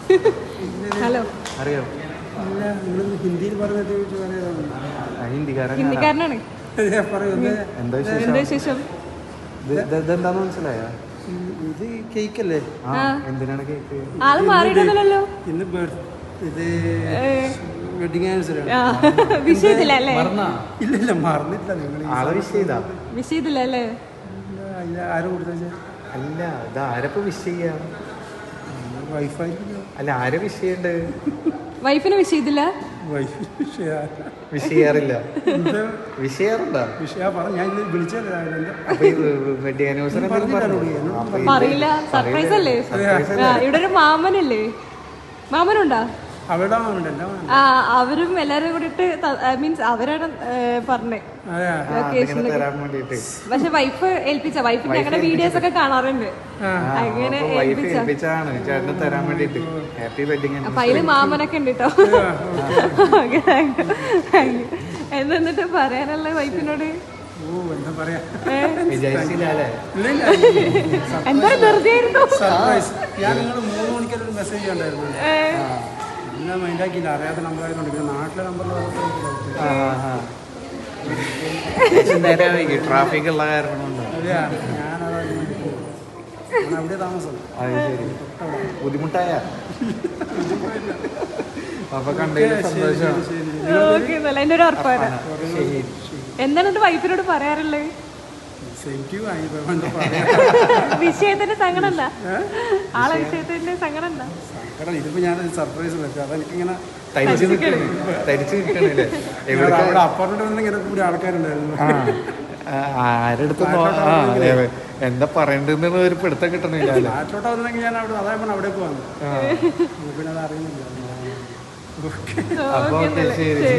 Hello അറിയോ? ഹിന്ദിയിൽ പറഞ്ഞിട്ട് ഹിന്ദിക്കാരനാണ്. എന്താ എന്താ വിശേഷം? ഇതെന്താന്ന് മനസ്സിലായോ? ഇത് കേക്കല്ലേ? എന്തിനാണ് കേക്ക്? ആള് മാറിയിട്ടല്ലോ. ഇന്ന് ഇത് വെഡിങ് ആനിവേഴ്സറി വിഷ് ചെയ്തില്ലല്ലേ? ഇല്ല മറന്നിട്ടില്ല. നിങ്ങൾ ആളെ വിഷ് ചെയ്താ? വിഷ് ചെയ്തില്ലല്ലേ? ആരും കൊടുത്ത അല്ല, ഇത് ആരപ്പോ വിഷ് ചെയ്യാ? വൈഫായിരിക്കും. അല്ല, ആരെ വിഷ് ചെയ്യണ്ട്? വൈഫിനെ വിഷ് ചെയ്തില്ല? വിഷ് ചെയ്യാറില്ല. വിഷ് ചെയ്യാറുണ്ടോ? ഞാൻ വിളിച്ചല്ലേ. അപ്പൊ വെഡിങ് ആനിവേഴ്സറി പറയില്ല, സർപ്രൈസ് അല്ലേ? ഇവിടെ ഒരു മാമനല്ലേ? മാമനുണ്ടാ? അവരുടെ അവരും എല്ലാരും കൂടിട്ട് മീൻസ് അവരാണ് പറഞ്ഞേ. പക്ഷെ വൈഫ് ഏൽപ്പിച്ച, വൈഫിന്റെ അങ്ങനെ വീഡിയോസ് ഒക്കെ കാണാറുണ്ട്. അങ്ങനെ ഏൽപ്പിച്ചാണ് ചേട്ടന് തരാൻ വേണ്ടിട്ട്. Happy wedding. അപ്പൊ അതില് മാമനൊക്കെ ഉണ്ട് കേട്ടോ. എന്നിട്ട് പറയാനുള്ള വൈഫിനോട് എന്താ വെറുതെ ആയിരുന്നു. ഞാൻ നിങ്ങൾ 3 മണിക്കൊരു മെസ്സേജ് കണ്ടായിരുന്നു. എല്ലാം മൈൻഡാക്കിയില്ല. അറിയാത്ത നമ്പറായതുകൊണ്ട് നാട്ടിലെ നമ്പറിൽ ട്രാഫിക് ഉള്ള കാരണം കൊണ്ട്. അതെയാ, ഞാൻ അവിടെ താമസം. അത് ശരി. ബുദ്ധിമുട്ടായ അപ്പൊ കണ്ടതിൽ സന്തോഷം. എന്റെ ഒരു ഉറപ്പാണ്. എന്താണ് വൈഫിനോട് പറയാറുള്ളത്? വിഷയത്തിന്റെ സങ്കടം എന്താ? ആളെ വിഷയത്തിന്റെ സങ്കടം എന്താ? ഇതിപ്പോ ഞാൻ സർപ്രൈസ് വെച്ചു. അതെനിക്കിങ്ങനെ അപ്പാർട്ട്മെന്റ് ഇങ്ങനെ കൂടി ആൾക്കാരുണ്ടായിരുന്നു. ആരെടുത്ത് എന്താ പറയണ്ടെന്ന് ഒരു പിടുത്തം കിട്ടണില്ല. നാട്ടിലോട്ട് വന്നെങ്കിൽ ഞാൻ അവിടെ അതേപോലെ അവിടെ പോവാണ്. പിന്നെ അത് അറിയുന്നില്ല. അപ്പൊ ശരി.